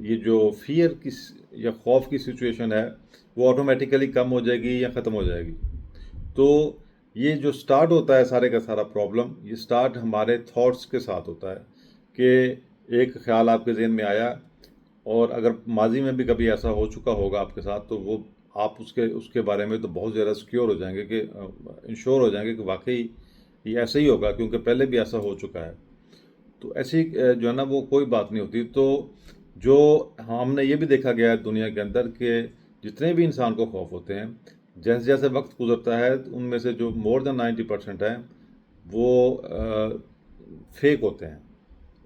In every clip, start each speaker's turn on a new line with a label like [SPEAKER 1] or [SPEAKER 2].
[SPEAKER 1] یہ جو فیئر کی یا خوف کی سچویشن ہے وہ آٹومیٹیکلی کم ہو جائے گی یا ختم ہو جائے گی. تو یہ جو سٹارٹ ہوتا ہے سارے کا سارا پرابلم، یہ سٹارٹ ہمارے تھاٹس کے ساتھ ہوتا ہے کہ ایک خیال آپ کے ذہن میں آیا، اور اگر ماضی میں بھی کبھی ایسا ہو چکا ہوگا آپ کے ساتھ تو وہ آپ اس کے بارے میں تو بہت زیادہ سیکیور ہو جائیں گے، کہ انشور ہو جائیں گے کہ واقعی یہ ایسا ہی ہوگا کیونکہ پہلے بھی ایسا ہو چکا ہے. تو ایسی جو ہے نا وہ کوئی بات نہیں ہوتی. تو جو ہم نے یہ بھی دیکھا گیا ہے دنیا کے اندر کہ جتنے بھی انسان کو خوف ہوتے ہیں، جیسے جیسے وقت گزرتا ہے ان میں سے جو مور دین 90% ہیں وہ فیک ہوتے ہیں،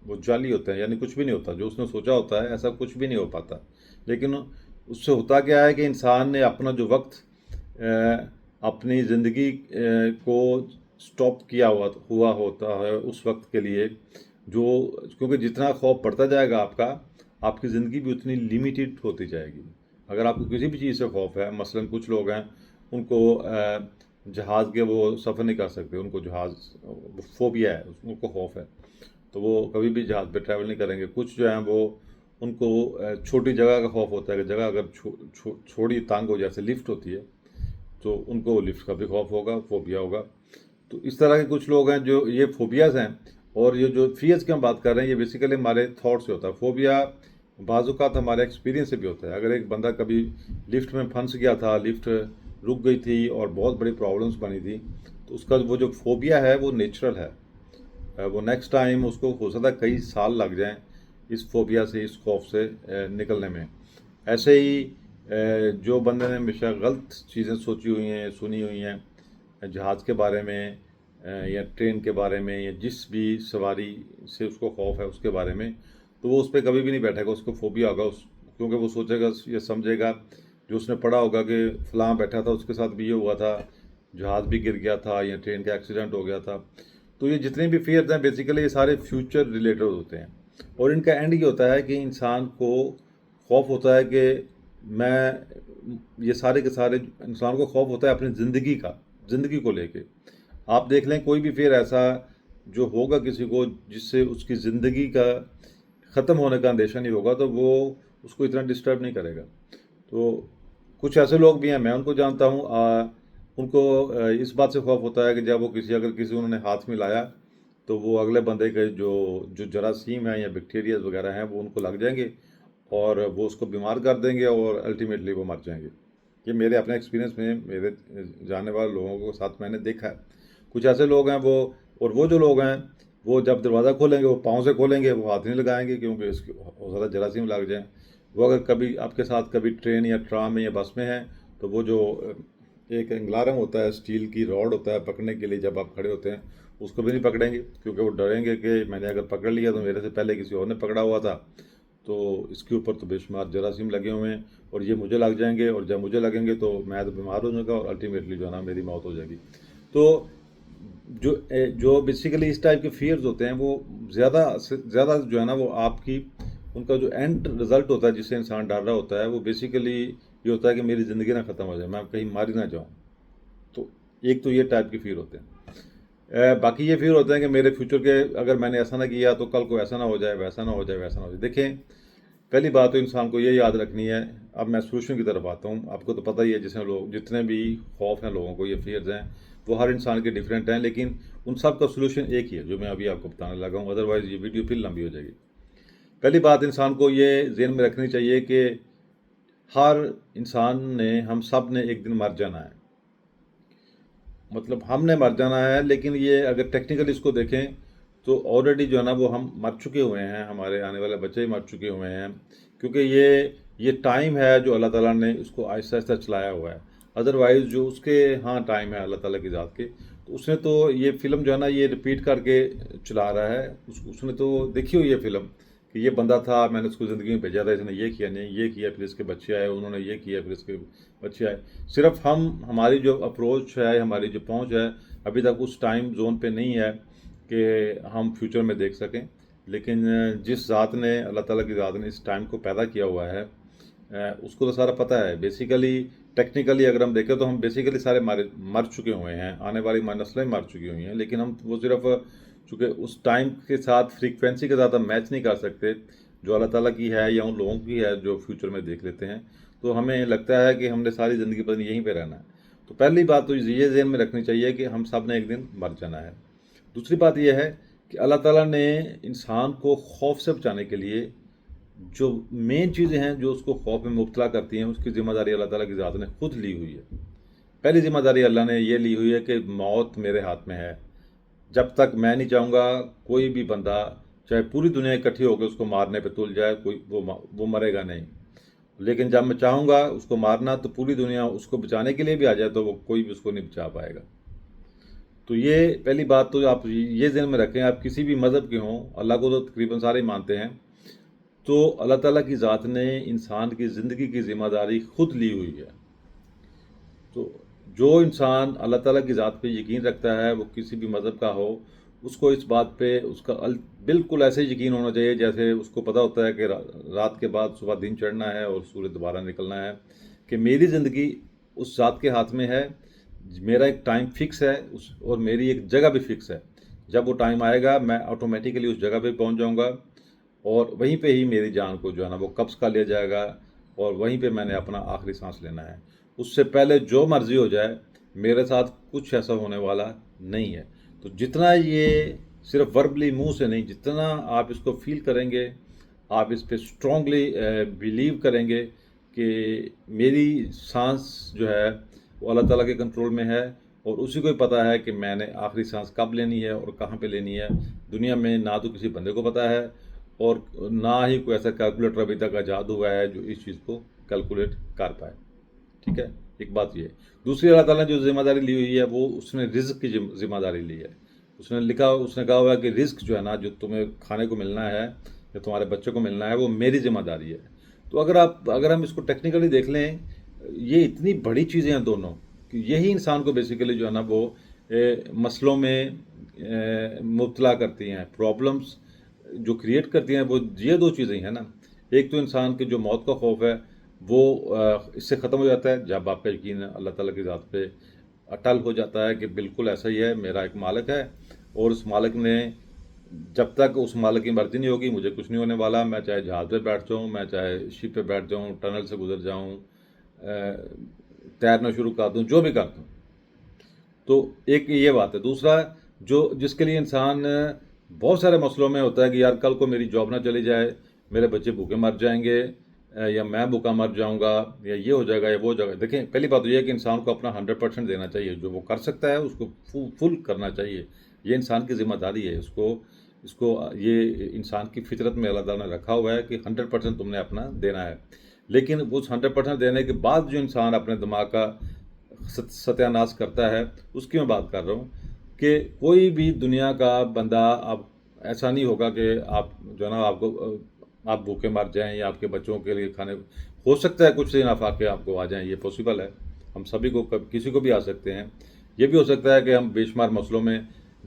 [SPEAKER 1] وہ جعلی ہوتے ہیں، یعنی کچھ بھی نہیں ہوتا. جو اس نے سوچا ہوتا ہے ایسا کچھ بھی نہیں ہو پاتا. لیکن اس سے ہوتا کیا ہے کہ انسان نے اپنا جو وقت اپنی زندگی کو سٹاپ کیا ہوا ہوتا ہے اس وقت کے لیے، جو کیونکہ جتنا خوف بڑھتا جائے گا آپ کی زندگی بھی اتنی لمیٹیڈ ہوتی جائے گی. اگر آپ کو کسی بھی چیز سے خوف ہے، مثلاً کچھ لوگ ہیں ان کو جہاز کے وہ سفر نہیں کر سکتے، ان کو جہاز فوبیا ہے، ان کو خوف ہے، تو وہ کبھی بھی جہاز پہ ٹریول نہیں کریں گے. کچھ جو ہیں وہ ان کو چھوٹی جگہ کا خوف ہوتا ہے کہ جگہ اگر چھوڑی تانگ ہو جیسے لفٹ ہوتی ہے تو ان کو لفٹ کا بھی خوف ہوگا، فوبیا ہوگا. تو اس طرح کے کچھ لوگ ہیں جو یہ فوبیاز ہیں. اور یہ جو فیئرس کی ہم بات کر رہے ہیں یہ بیسیکلی ہمارے تھاٹ سے ہوتا ہے. فوبیا بعض اوقات ہمارے ایکسپیرینس سے بھی ہوتا ہے. اگر ایک بندہ کبھی لفٹ میں پھنس گیا تھا، لفٹ رک گئی تھی اور بہت بڑی پرابلمس بنی تھی، تو اس کا وہ جو فوبیا ہے وہ نیچرل ہے. وہ نیکسٹ ٹائم اس کو ہو سکتا ہے کئی سال لگ جائیں اس فوبیا سے، اس خوف سے نکلنے میں. ایسے ہی جو بندے نے ہمیشہ غلط چیزیں سوچی ہوئی ہیں، سنی ہوئی ہیں جہاز کے بارے میں یا ٹرین کے بارے میں یا جس بھی سواری سے اس کو خوف ہے اس کے بارے میں، تو وہ اس پہ کبھی بھی نہیں بیٹھے گا، اس کو فوبیا ہوگا. کیونکہ وہ سوچے گا یا سمجھے گا، جو اس نے پڑھا ہوگا کہ فلاں بیٹھا تھا اس کے ساتھ بھی یہ ہوا تھا، جہاز بھی گر گیا تھا یا ٹرین کا ایکسیڈنٹ ہو گیا تھا. تو یہ جتنے بھی فیئرز ہیں بیسیکلی یہ سارے فیوچر ریلیٹڈ ہوتے ہیں. اور ان کا اینڈ یہ ہوتا ہے کہ انسان کو خوف ہوتا ہے کہ یہ سارے کے سارے انسان کو خوف ہوتا ہے اپنی زندگی کو لے کے. آپ دیکھ لیں کوئی بھی فیئر ایسا جو ہوگا کسی کو جس سے اس کی زندگی کا ختم ہونے کا اندیشہ نہیں ہوگا تو وہ اس کو اتنا ڈسٹرب نہیں کرے گا. تو کچھ ایسے لوگ بھی ہیں، میں ان کو جانتا ہوں، ان کو اس بات سے خوف ہوتا ہے کہ جب وہ اگر کسی انہوں نے ہاتھ میں لایا تو وہ اگلے بندے کے جو جراثیم ہیں یا بیکٹیریاز وغیرہ ہیں وہ ان کو لگ جائیں گے اور وہ اس کو بیمار کر دیں گے اور الٹیمیٹلی وہ مر جائیں گے. یہ میرے اپنے ایکسپیرینس میں میرے جاننے والے لوگوں کے ساتھ میں نے دیکھا ہے. کچھ ایسے لوگ ہیں وہ جو لوگ ہیں وہ جب دروازہ کھولیں گے وہ پاؤں سے کھولیں گے، وہ ہاتھ نہیں لگائیں گے کیونکہ اس کے ہو زیادہ جراثیم لگ جائیں. وہ اگر کبھی آپ کے ساتھ کبھی ٹرین یا ٹرام میں یا بس میں ہیں تو وہ جو ایک انگلارم ہوتا ہے، اسٹیل کی راڈ ہوتا ہے پکڑنے کے لیے، جب آپ کھڑے ہوتے ہیں اس کو بھی نہیں پکڑیں گے کیونکہ وہ ڈریں گے کہ میں نے اگر پکڑ لیا تو میرے سے پہلے کسی اور نے پکڑا ہوا تھا، تو اس کے اوپر تو بے شمار جراثیم لگے ہوئے ہیں اور یہ مجھے لگ جائیں گے، اور جب مجھے لگیں گے تو میں تو بیمار ہو جاؤں گا اور الٹیمیٹلی جو ہے نا میری موت ہو جائے گی. تو جو بیسیکلی اس ٹائپ کے فیئرز ہوتے ہیں وہ زیادہ سے زیادہ جو ہے نا وہ آپ کی ان کا جو اینڈ رزلٹ ہوتا ہے جس سے انسان ڈر رہا ہوتا ہے وہ بیسیکلی یہ ہوتا ہے کہ میری زندگی نہ ختم ہو جائے، میں کہیں ماری نہ جاؤں. تو ایک تو یہ ٹائپ کے فیئر ہوتے ہیں. باقی یہ فیئر ہوتے ہیں کہ میرے فیوچر کے اگر میں نے ایسا نہ کیا تو کل کو ایسا نہ ہو جائے، ویسا نہ ہو جائے، ویسا نہ ہو جائے. دیکھیں پہلی بات تو انسان کو یہ یاد رکھنی ہے. اب میں سولوشن کی طرف آتا ہوں. آپ کو تو پتہ ہی ہے جتنے بھی خوف ہیں لوگوں کو، یہ فیئرز ہیں، وہ ہر انسان کے ڈیفرینٹ ہیں، لیکن ان سب کا سولوشن ایک ہی ہے جو میں ابھی آپ کو بتانے لگا ہوں. ادروائز یہ ویڈیو پھر لمبی ہو جائے گی. پہلی بات انسان کو یہ ذہن میں رکھنی چاہیے کہ ہر انسان نے، ہم سب نے ایک دن مر جانا ہے. مطلب ہم نے مر جانا ہے، لیکن یہ اگر ٹیکنیکلی اس کو دیکھیں تو آلریڈی جو ہے نا وہ ہم مر چکے ہوئے ہیں، ہمارے آنے والے بچے ہی مر چکے ہوئے ہیں، کیونکہ یہ ٹائم ہے جو اللہ تعالیٰ نے اس کو آہستہ آہستہ چلایا ہوا ہے. ادروائز جو اس کے ٹائم ہے اللہ تعالیٰ کی ذات کے، تو اس نے تو یہ فلم جو ہے نا یہ ریپیٹ کر کے چلا رہا ہے. اس نے تو دیکھی ہوئی ہے فلم کہ یہ بندہ تھا، میں نے اس کو زندگی میں بھیجا تھا، اس نے یہ کیا نہیں یہ کیا، پھر اس کے بچے آئے، انہوں نے یہ کیا، پھر اس کے بچے آئے. صرف ہماری جو اپروچ ہے، ہماری جو پہنچ ہے ابھی تک اس ٹائم زون پہ نہیں ہے کہ ہم فیوچر میں دیکھ سکیں. لیکن جس ذات نے، اللہ تعالیٰ کی ذات نے اس ٹائم کو پیدا کیا ہوا ہے اس کو تو سارا پتہ ہے. بیسیکلی ٹیکنیکلی اگر ہم دیکھیں تو ہم بیسیکلی سارے مر چکے ہوئے ہیں، آنے والی نسلیں مر چکی ہوئی ہیں، لیکن ہم وہ صرف چونکہ اس ٹائم کے ساتھ فریکوینسی کے ساتھ ہم میچ نہیں کر سکتے. جو اللہ تعالیٰ کی ہے یا ان لوگوں کی ہے جو فیوچر میں دیکھ لیتے ہیں، تو ہمیں لگتا ہے کہ ہم نے ساری زندگی پتہ نہیں یہیں پہ رہنا ہے۔ تو پہلی بات تو یہ ذہن میں رکھنی چاہیے کہ ہم سب نے ایک دن مر جانا ہے۔ دوسری بات یہ ہے کہ اللہ تعالیٰ نے انسان کو خوف سے بچانے کے لیے جو مین چیزیں ہیں جو اس کو خوف میں مبتلا کرتی ہیں، اس کی ذمہ داری اللہ تعالیٰ کی ذات نے خود لی ہوئی ہے۔ پہلی ذمہ داری اللہ نے یہ لی ہوئی ہے کہ موت میرے ہاتھ میں ہے۔ جب تک میں نہیں چاہوں گا کوئی بھی بندہ، چاہے پوری دنیا اکٹھی ہو کے اس کو مارنے پہ تل جائے، کوئی وہ مرے گا نہیں۔ لیکن جب میں چاہوں گا اس کو مارنا تو پوری دنیا اس کو بچانے کے لیے بھی آ جائے تو وہ کوئی بھی اس کو نہیں بچا پائے گا۔ تو یہ پہلی بات تو آپ یہ ذہن میں رکھیں، آپ کسی بھی مذہب کے ہوں، اللہ کو تو تقریباً سارے ہی مانتے ہیں، تو اللہ تعالیٰ کی ذات نے انسان کی زندگی کی ذمہ داری خود لی ہوئی ہے۔ تو جو انسان اللہ تعالیٰ کی ذات پہ یقین رکھتا ہے، وہ کسی بھی مذہب کا ہو، اس کو اس بات پہ اس کا بالکل ایسے یقین ہونا چاہیے جیسے اس کو پتہ ہوتا ہے کہ رات کے بعد صبح دن چڑھنا ہے اور سورج دوبارہ نکلنا ہے، کہ میری زندگی اس ذات کے ہاتھ میں ہے، میرا ایک ٹائم فکس ہے اور میری ایک جگہ بھی فکس ہے۔ جب وہ ٹائم آئے گا میں آٹومیٹیکلی اس جگہ پہ پہنچ جاؤں گا اور وہیں پہ ہی میری جان کو جو ہے نا وہ قبض کر لیا جائے گا اور وہیں پہ میں نے اپنا آخری سانس لینا ہے۔ اس سے پہلے جو مرضی ہو جائے میرے ساتھ کچھ ایسا ہونے والا نہیں ہے۔ تو جتنا یہ صرف وربلی منہ سے نہیں، جتنا آپ اس کو فیل کریں گے، آپ اس پہ اسٹرانگلی بلیو کریں گے کہ میری سانس جو ہے وہ اللہ تعالیٰ کے کنٹرول میں ہے اور اسی کو ہی پتہ ہے کہ میں نے آخری سانس کب لینی ہے اور کہاں پہ لینی ہے۔ دنیا میں نہ تو کسی بندے کو پتہ ہے اور نہ ہی کوئی ایسا کیلکولیٹر ابھی تک ایجاد ہوا ہے جو اس چیز کو کیلکولیٹ کر پائے۔ ٹھیک ہے، ایک بات یہ۔ دوسری اللہ تعالیٰ نے جو ذمہ داری لی ہوئی ہے وہ اس نے رزق کی ذمہ داری لی ہے۔ اس نے کہا ہوا ہے کہ رزق جو ہے نا جو تمہیں کھانے کو ملنا ہے یا تمہارے بچے کو ملنا ہے وہ میری ذمہ داری ہے۔ تو اگر ہم اس کو ٹیکنیکلی دیکھ لیں، یہ اتنی بڑی چیزیں ہیں دونوں کہ یہی انسان کو بیسیکلی جو ہے نا وہ مسئلوں میں مبتلا کرتی ہیں، پرابلمس جو کریٹ کرتی ہیں، وہ یہ دو چیزیں ہیں نا۔ ایک تو انسان کے جو موت کا خوف ہے وہ اس سے ختم ہو جاتا ہے جب آپ کا یقین اللہ تعالیٰ کی ذات پہ اٹل ہو جاتا ہے کہ بالکل ایسا ہی ہے، میرا ایک مالک ہے اور اس مالک نے جب تک اس مالک کی مرضی نہیں ہوگی مجھے کچھ نہیں ہونے والا۔ میں چاہے جہاز پہ بیٹھ جاؤں، میں چاہے شپ پہ بیٹھ جاؤں، ٹنل سے گزر جاؤں، تیرنا شروع کر دوں، جو بھی کر دوں۔ تو ایک یہ بات ہے۔ دوسرا جس کے لیے انسان بہت سارے مسئلوں میں ہوتا ہے کہ یار کل کو میری جاب نہ چلی جائے، میرے بچے بھوکے مر جائیں گے یا میں بھوکا مر جاؤں گا یا یہ ہو جائے گا یا وہ ہو جائے گا۔ دیکھیں پہلی بات تو یہ ہے کہ انسان کو اپنا 100% دینا چاہیے، جو وہ کر سکتا ہے اس کو فل کرنا چاہیے۔ یہ انسان کی ذمہ داری ہے، اس کو یہ انسان کی فطرت میں اللہ تعالیٰ نے رکھا ہوا ہے کہ 100% تم نے اپنا دینا ہے۔ لیکن اس 100% دینے کے بعد جو انسان اپنے دماغ کا ستیہ ناش کرتا ہے اس کی میں بات کر رہا ہوں کہ کوئی بھی دنیا کا بندہ اب ایسا نہیں ہوگا کہ آپ جو ہے نا آپ بھوکے مر جائیں یا آپ کے بچوں کے لیے کھانے ہو سکتا ہے کچھ دن آفاقے آپ کو آ جائیں، یہ پاسبل ہے، ہم سبھی کو کسی کو بھی آ سکتے ہیں۔ یہ بھی ہو سکتا ہے کہ ہم بے شمار مسئلوں میں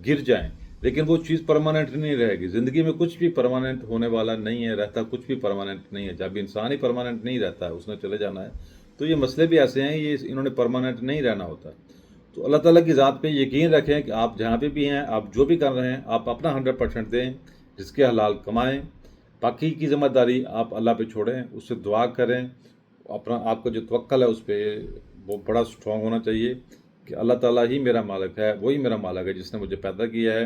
[SPEAKER 1] گر جائیں، لیکن وہ چیز پرماننٹ نہیں رہے گی۔ زندگی میں کچھ بھی پرماننٹ ہونے والا نہیں ہے، رہتا کچھ بھی پرماننٹ نہیں ہے۔ جب انسان ہی پرماننٹ نہیں رہتا ہے، اس نے چلے جانا ہے، تو یہ مسئلے بھی ایسے ہیں، یہ انہوں نے پرماننٹ نہیں رہنا ہوتا۔ تو اللہ تعالیٰ کی ذات پہ یقین رکھیں کہ آپ جہاں پہ بھی ہیں، آپ جو بھی کر رہے ہیں، آپ اپنا 100% دیں، جس کے حلال کمائیں۔ باقی کی ذمہ داری آپ اللہ پہ چھوڑیں، اس سے دعا کریں، آپ کا جو توکل ہے اس پہ وہ بڑا اسٹرانگ ہونا چاہیے کہ اللہ تعالیٰ ہی میرا مالک ہے، وہی میرا مالک ہے جس نے مجھے پیدا کیا ہے،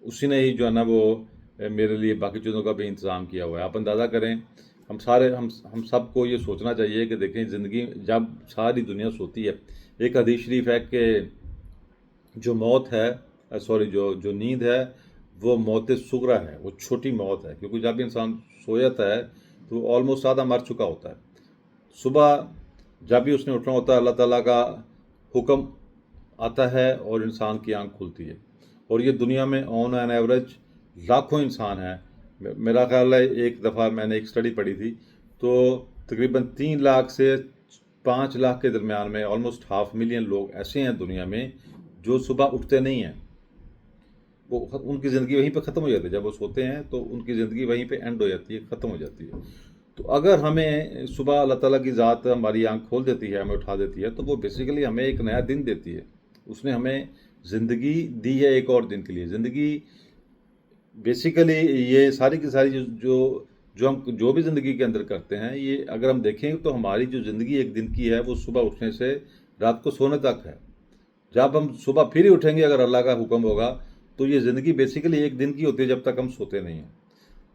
[SPEAKER 1] اسی نے ہی جو ہے نا وہ میرے لیے باقی چیزوں کا بھی انتظام کیا ہوا ہے۔ آپ اندازہ کریں، ہم سب کو یہ سوچنا چاہیے کہ دیکھیں زندگی جب ساری دنیا سوتی ہے، ایک حدیث شریف ہے کہ جو موت ہے جو نیند ہے وہ موت صغریٰ ہے، وہ چھوٹی موت ہے، کیونکہ جب انسان سو جاتا ہے تو آلموسٹ آدھا مر چکا ہوتا ہے۔ صبح جب بھی اس نے اٹھنا ہوتا ہے اللہ تعالیٰ کا حکم آتا ہے اور انسان کی آنکھ کھلتی ہے، اور یہ دنیا میں آن این ایوریج لاکھوں انسان ہیں۔ میرا خیال ہے ایک دفعہ میں نے ایک اسٹڈی پڑھی تھی تو تقریباً 3 لاکھ سے 5 لاکھ کے درمیان میں آلموسٹ 500,000 لوگ ایسے ہیں دنیا میں جو صبح اٹھتے نہیں ہیں، وہ ان کی زندگی وہیں پہ ختم ہو جاتی ہے۔ جب وہ سوتے ہیں تو ان کی زندگی وہیں پہ اینڈ ہو جاتی ہے، ختم ہو جاتی ہے۔ تو اگر ہمیں صبح اللہ تعالیٰ کی ذات ہماری آنکھ کھول دیتی ہے، ہمیں اٹھا دیتی ہے، تو وہ بیسیکلی ہمیں ایک نیا دن دیتی ہے۔ اس نے ہمیں زندگی دی ہے ایک اور دن کے لیے۔ زندگی بیسیکلی یہ ساری کی ساری جو ہم جو بھی زندگی کے اندر کرتے ہیں، یہ اگر ہم دیکھیں تو ہماری جو زندگی ایک دن کی ہے وہ صبح اٹھنے سے رات کو سونے تک ہے. جب ہم صبح پھر ہی اٹھیں گے اگر اللہ کا حکم ہوگا تو یہ زندگی بیسیکلی ایک دن کی ہوتی ہے جب تک ہم سوتے نہیں ہیں.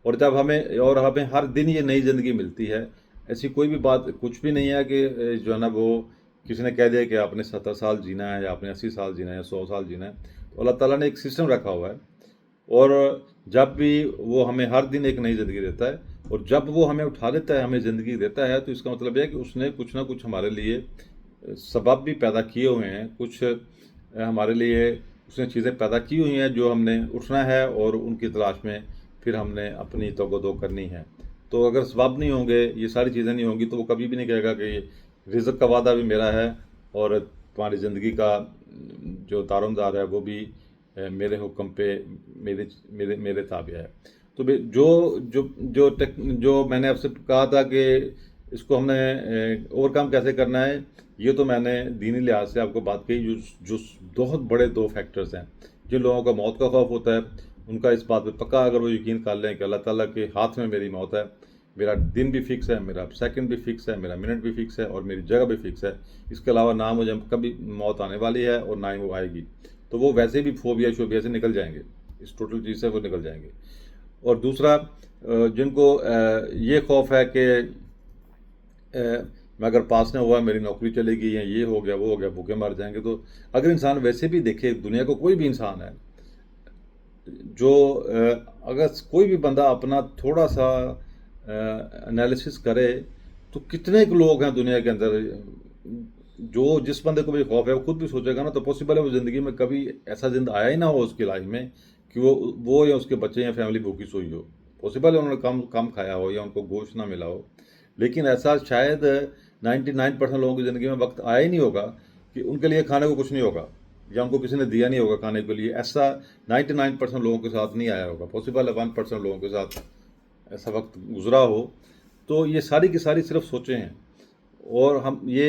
[SPEAKER 1] اور ہمیں ہر دن یہ نئی زندگی ملتی ہے. ایسی کوئی بھی بات کچھ بھی نہیں ہے کہ جو ہے نا وہ کسی نے کہہ دیا کہ آپ نے 70 سال جینا ہے یا آپ نے 80 سال جینا ہے یا 100 سال جینا ہے. تو اللہ تعالیٰ نے ایک سسٹم رکھا ہوا ہے، اور جب بھی وہ ہمیں ہر دن ایک نئی زندگی دیتا ہے، اور جب وہ ہمیں اٹھا دیتا ہے، ہمیں زندگی دیتا ہے، تو اس کا مطلب یہ ہے کہ اس نے کچھ نہ کچھ ہمارے لیے سبب بھی پیدا کیے ہوئے ہیں. کچھ ہمارے لیے اس نے چیزیں پیدا کی ہوئی ہیں جو ہم نے اٹھنا ہے اور ان کی تلاش میں پھر ہم نے اپنی توگ و دو کرنی ہے. تو اگر اسباب نہیں ہوں گے، یہ ساری چیزیں نہیں ہوں گی، تو وہ کبھی بھی نہیں کہے گا کہ یہ رزق کا وعدہ بھی میرا ہے اور تمہاری زندگی کا جو دار ہے وہ بھی میرے حکم پہ میرے تابع ہے. تو جو میں نے آپ سے کہا تھا کہ اس کو ہم نے اوور کم کیسے کرنا ہے، یہ تو میں نے دینی لحاظ سے آپ کو بات کہی. جو بہت بڑے دو فیکٹرز ہیں. جن لوگوں کا موت کا خوف ہوتا ہے، ان کا اس بات پہ پکا اگر وہ یقین کر لیں کہ اللہ تعالیٰ کے ہاتھ میں میری موت ہے، میرا دن بھی فکس ہے، میرا سیکنڈ بھی فکس ہے، میرا منٹ بھی فکس ہے، اور میری جگہ بھی فکس ہے. اس کے علاوہ نہ مجھے کبھی موت آنے والی ہے اور نہ ہی وہ آئے گی. تو وہ ویسے بھی فوبیا شوبیا سے نکل جائیں گے، اس ٹوٹل چیز سے وہ نکل جائیں گے. اور دوسرا، جن کو یہ خوف ہے کہ میں اگر پاس نہ ہوا میری نوکری چلے گی یا یہ ہو گیا وہ ہو گیا، بھوکے مر جائیں گے. تو اگر انسان ویسے بھی دیکھے دنیا کو، کوئی بھی انسان ہے جو اگر کوئی بھی بندہ اپنا تھوڑا سا انالیسس کرے تو کتنے لوگ ہیں دنیا کے اندر جو جس بندے کو بھی خوف ہے وہ خود بھی سوچے گا نا، تو پاسبل ہے وہ زندگی میں کبھی ایسا زندہ آیا ہی نہ ہو اس کی لائف میں کہ وہ یا اس کے بچے یا فیملی بھوکی سوئی ہو. پاسبل ہے انہوں نے کم کھایا ہو یا ان کو گوشت نہ ملا ہو. لیکن ایسا شاید 99% لوگوں کی زندگی میں وقت آیا ہی نہیں ہوگا کہ ان کے لیے کھانے کو کچھ نہیں ہوگا یا ان کو کسی نے دیا نہیں ہوگا کھانے کے لیے. ایسا 99% لوگوں کے ساتھ نہیں آیا ہوگا. پاسبل ہے 1% لوگوں کے ساتھ ایسا وقت گزرا ہو. تو یہ ساری کی ساری صرف سوچیں ہیں. اور ہم یہ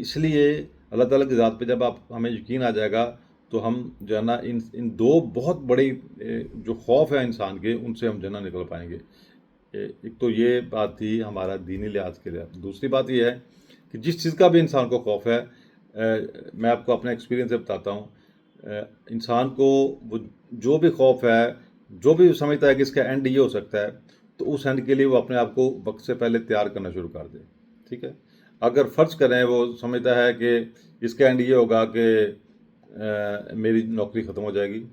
[SPEAKER 1] اس لیے اللہ تعالیٰ کی ذات پہ جب ہمیں یقین آ جائے گا تو ہم جو ہے نا ان دو بہت بڑی جو خوف ہے انسان کے، ان سے ہم جو ہے نا نکل پائیں گے. ایک تو یہ بات تھی ہمارا دینی لحاظ کے لیے. دوسری بات یہ ہے کہ جس چیز کا بھی انسان کو خوف ہے، میں آپ کو اپنے ایکسپیرینس سے بتاتا ہوں. انسان کو وہ جو بھی خوف ہے، جو بھی سمجھتا ہے کہ اس کا اینڈ یہ ہو سکتا ہے، تو اس اینڈ کے لیے وہ اپنے آپ کو وقت سے پہلے تیار کرنا شروع کر دے. ٹھیک ہے. اگر فرض کریں وہ سمجھتا ہے کہ اس کا اینڈ یہ ہوگا کہ میری نوکری ختم ہو جائے گی،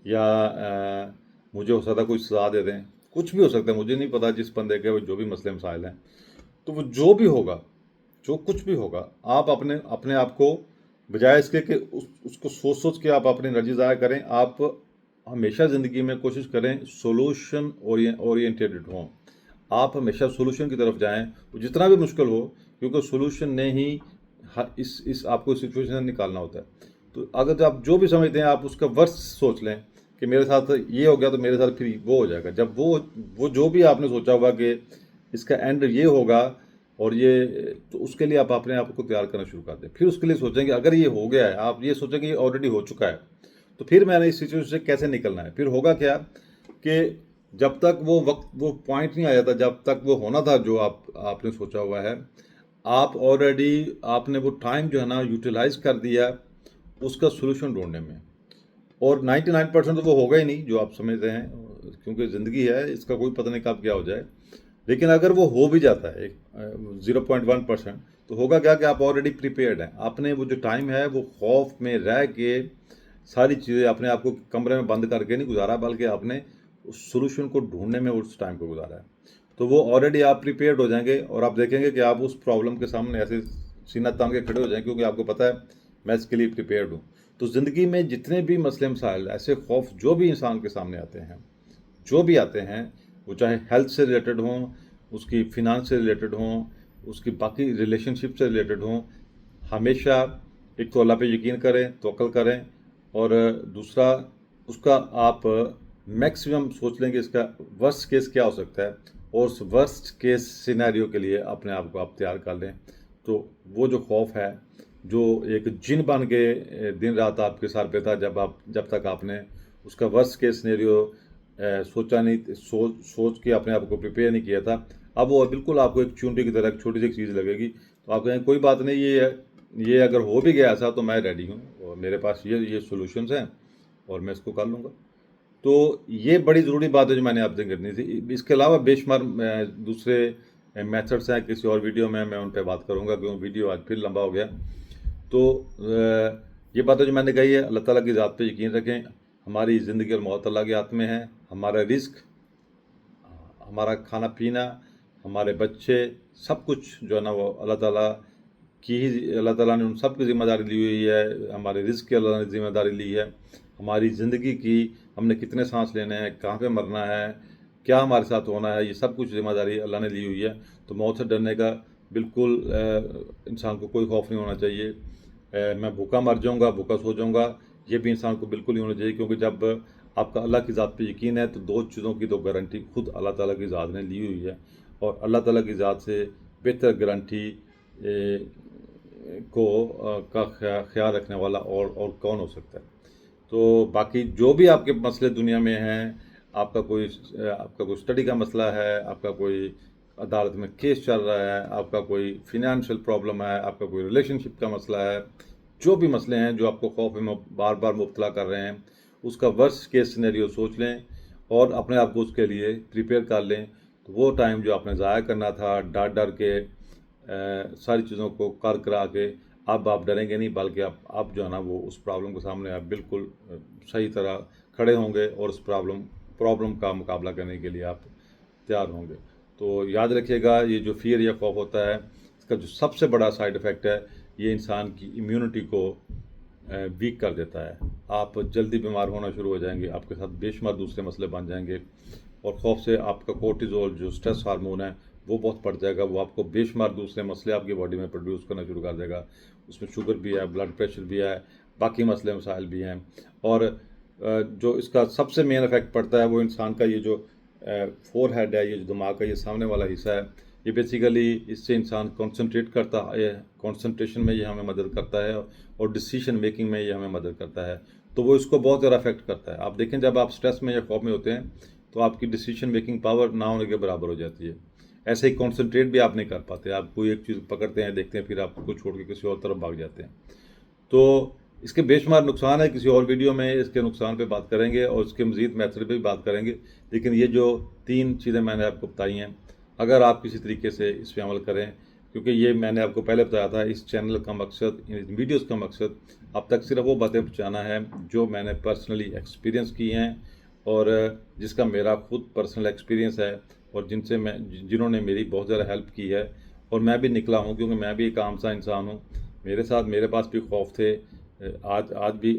[SPEAKER 1] یا مجھے ہو سکتا ہے کوئی سزا دے دیں، کچھ بھی ہو سکتا ہے، مجھے نہیں پتا جس بندے کے وہ جو بھی مسئلے مسائل ہیں. تو وہ جو بھی ہوگا، جو کچھ بھی ہوگا، آپ اپنے آپ کو بجائے اس کے کہ اس کو سوچ کے آپ اپنی انرجی ضائع کریں، آپ ہمیشہ زندگی میں کوشش کریں سولوشن اورینٹیڈ ہوں. آپ ہمیشہ سولوشن کی طرف جائیں، وہ جتنا بھی مشکل ہو، کیونکہ سولوشن نے ہی اس آپ کو اس سچویشن سے نکالنا ہوتا ہے. تو اگر آپ جو بھی سمجھتے ہیں آپ اس کا ورس سوچ لیں کہ میرے ساتھ یہ ہو گیا تو میرے ساتھ پھر وہ ہو جائے گا. جب وہ جو بھی آپ نے سوچا ہوگا کہ اس کا اینڈ یہ ہوگا اور یہ، تو اس کے لیے آپ اپنے آپ کو تیار کرنا شروع کر دیں. پھر اس کے لیے سوچیں کہ اگر یہ ہو گیا ہے، آپ یہ سوچیں کہ یہ آلریڈی ہو چکا ہے، تو پھر میں نے اس سچویشن سے کیسے نکلنا ہے. پھر ہوگا کیا کہ جب تک وہ وقت، وہ پوائنٹ نہیں آ جاتا جب تک وہ ہونا تھا جو آپ نے سوچا ہوا ہے، آپ آلریڈی آپ نے وہ ٹائم جو ہے نا یوٹیلائز کر دیا اس کا سولوشن ڈھونڈنے میں. اور 99% تو وہ ہوگا ہی نہیں جو آپ سمجھتے ہیں، کیونکہ زندگی ہے، اس کا کوئی پتہ نہیں کب کیا ہو جائے. لیکن اگر وہ ہو بھی جاتا ہے 0.1%، تو ہوگا کیا کہ آپ آلریڈی پریپیئرڈ ہیں. آپ نے وہ جو ٹائم ہے وہ خوف میں رہ کے ساری چیزیں اپنے آپ کو کمرے میں بند کر کے نہیں گزارا، بلکہ آپ نے اس سولوشن کو ڈھونڈنے میں اس ٹائم کو گزارا ہے. تو وہ آلریڈی آپ پریپیئرڈ ہو جائیں گے اور آپ دیکھیں گے کہ آپ اس پرابلم کے سامنے ایسے سینہ تان کے کھڑے ہو جائیں، کیونکہ آپ کو پتہ ہے میں اس کے لیے پریپیئرڈ ہوں. تو زندگی میں جتنے بھی مسئلے مسائل، ایسے خوف جو بھی انسان کے سامنے آتے ہیں، جو بھی آتے ہیں، وہ چاہے ہیلتھ سے ریلیٹڈ ہوں، اس کی فنانس سے ریلیٹڈ ہوں، اس کی باقی ریلیشن شپ سے ریلیٹڈ ہوں، ہمیشہ ایک تو اللہ پہ یقین کریں، توکل کریں، اور دوسرا اس کا آپ میکسیمم سوچ لیں کہ اس کا ورسٹ کیس کیا ہو سکتا ہے، اور اس ورسٹ کیس سینیریو کے لیے اپنے آپ کو آپ تیار کر لیں. تو وہ جو خوف ہے، جو ایک جن بن کے دن رات آپ کے سر پہ تھا، جب تک آپ نے اس کا ورسٹ کیس سینیریو سوچا نہیں، سوچ کے اپنے آپ کو پریپیئر نہیں کیا تھا، اب وہ بالکل آپ کو ایک چونٹی کی طرح ایک چھوٹی سی ایک چیز لگے گی، تو آپ کہیں کوئی بات نہیں، یہ اگر ہو بھی گیا ایسا تو میں ریڈی ہوں، اور میرے پاس یہ سولوشنز ہیں اور میں اس کو کر لوں گا۔ تو یہ بڑی ضروری بات ہے جو میں نے آپ سے کرنی تھی۔ اس کے علاوہ بے شمار دوسرے میتھڈس ہیں، کسی اور ویڈیو میں ان پہ بات کروں گا، کیونکہ ویڈیو آج پھر لمبا ہو گیا۔ تو یہ باتیں جو میں نے کہی ہے، اللہ تعالیٰ کی ذات پہ یقین رکھیں، ہماری زندگی اور موت اللہ کے ہاتھ میں ہے، ہمارا رزق، ہمارا کھانا پینا، ہمارے بچے، سب کچھ جو ہے نا وہ اللہ تعالیٰ کی ہی، اللہ تعالیٰ نے ان سب کی ذمہ داری لی ہوئی ہے، ہمارے رزق کی اللہ نے ذمہ داری لی ہے، ہماری زندگی کی، ہم نے کتنے سانس لینے ہیں، کہاں پہ مرنا ہے، کیا ہمارے ساتھ ہونا ہے، یہ سب کچھ ذمہ داری اللہ نے لی ہوئی ہے۔ تو موت سے ڈرنے کا بالکل انسان کو کوئی خوف نہیں ہونا چاہیے۔ میں بھوکا مر جاؤں گا، بھوکا سو جاؤں گا، یہ بھی انسان کو بالکل نہیں ہونا چاہیے، کیونکہ جب آپ کا اللہ کی ذات پہ یقین ہے تو دو چیزوں کی تو گارنٹی خود اللہ تعالیٰ کی ذات نے لی ہوئی ہے، اور اللہ تعالیٰ کی ذات سے بہتر گارنٹی کا خیال رکھنے والا اور کون ہو سکتا ہے۔ تو باقی جو بھی آپ کے مسئلے دنیا میں ہیں، آپ کا کوئی اسٹڈی کا مسئلہ ہے، آپ کا کوئی عدالت میں کیس چل رہا ہے، آپ کا کوئی فنانشل پرابلم ہے، آپ کا کوئی ریلیشن شپ کا مسئلہ ہے، جو بھی مسئلے ہیں جو آپ کو خوف میں بار بار مبتلا کر رہے ہیں، اس کا ورسٹ کیس سینیریو سوچ لیں اور اپنے آپ کو اس کے لیے پریپیئر کر لیں۔ تو وہ ٹائم جو آپ نے ضائع کرنا تھا ڈر کے ساری چیزوں کو کرا کے، اب آپ ڈریں گے نہیں، بلکہ آپ جو ہے نا وہ اس پرابلم کے سامنے آپ بالکل صحیح طرح کھڑے ہوں گے، اور اس پرابلم کا مقابلہ کرنے کے لیے آپ تیار ہوں گے۔ تو یاد رکھیے گا، یہ جو فیئر یا خوف ہوتا ہے، اس کا جو سب سے بڑا سائیڈ افیکٹ ہے، یہ انسان کی امیونٹی کو ویک کر دیتا ہے۔ آپ جلدی بیمار ہونا شروع ہو جائیں گے، آپ کے ساتھ بے شمار دوسرے مسئلے بن جائیں گے، اور خوف سے آپ کا کورٹیزول جو سٹریس ہارمون ہے وہ بہت بڑھ جائے گا، وہ آپ کو بے شمار دوسرے مسئلے آپ کی باڈی میں پروڈیوس کرنا شروع کر دے گا۔ اس میں شوگر بھی ہے، بلڈ پریشر بھی ہے، باقی مسئلے مسائل بھی ہیں، اور جو اس کا سب سے مین افیکٹ پڑتا ہے وہ انسان کا یہ جو فور ہیڈ ہے، یہ جو دماغ کا یہ سامنے والا حصہ ہے، یہ بیسیکلی اس سے انسان کنسنٹریٹ کرتا ہے، کنسنٹریشن میں یہ ہمیں مدد کرتا ہے، اور ڈیسیشن میکنگ میں یہ ہمیں مدد کرتا ہے۔ تو وہ اس کو بہت زیادہ افیکٹ کرتا ہے۔ آپ دیکھیں جب آپ سٹریس میں یا خوف میں ہوتے ہیں تو آپ کی ڈیسیشن میکنگ پاور نہ ہونے کے برابر ہو جاتی ہے، ایسے ہی کنسنٹریٹ بھی آپ نہیں کر پاتے، آپ کوئی ایک چیز پکڑتے ہیں، دیکھتے ہیں، پھر آپ کو چھوڑ کے کسی اور طرف بھاگ جاتے ہیں۔ تو اس کے بے شمار نقصان ہے، کسی اور ویڈیو میں اس کے نقصان پہ بات کریں گے، اور اس کے مزید میتھڈ پہ بھی بات کریں گے، لیکن یہ جو 3 چیزیں میں نے آپ کو بتائی ہیں، اگر آپ کسی طریقے سے اس پہ عمل کریں، کیونکہ یہ میں نے آپ کو پہلے بتایا تھا، اس چینل کا مقصد، ان ویڈیوز کا مقصد اب تک صرف وہ باتیں پہنچانا ہے جو میں نے پرسنلی ایکسپیرینس کی ہیں، اور جس کا میرا خود پرسنل ایکسپیرینس ہے، اور جنہوں نے میری بہت زیادہ ہیلپ کی ہے، اور میں بھی نکلا ہوں، کیونکہ میں بھی ایک عام سا انسان ہوں، میرے پاس بھی خوف تھے، آج بھی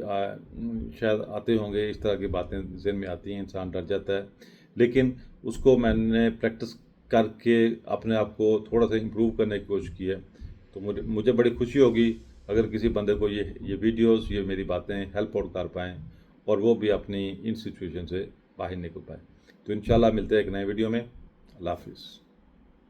[SPEAKER 1] شاید آتے ہوں گے، اس طرح کی باتیں ذہن میں آتی ہیں، انسان ڈر جاتا ہے، لیکن اس کو میں نے پریکٹس کر کے اپنے آپ کو تھوڑا سا امپروو کرنے کی کوشش کی ہے۔ تو مجھے بڑی خوشی ہوگی اگر کسی بندے کو یہ ویڈیوز، یہ میری باتیں ہیلپ آؤٹ کر پائیں، اور وہ بھی اپنی ان سچویشن سے باہر نکل پائیں۔ تو انشاءاللہ ملتے ہیں ایک نئے ویڈیو میں۔ اللہ حافظ۔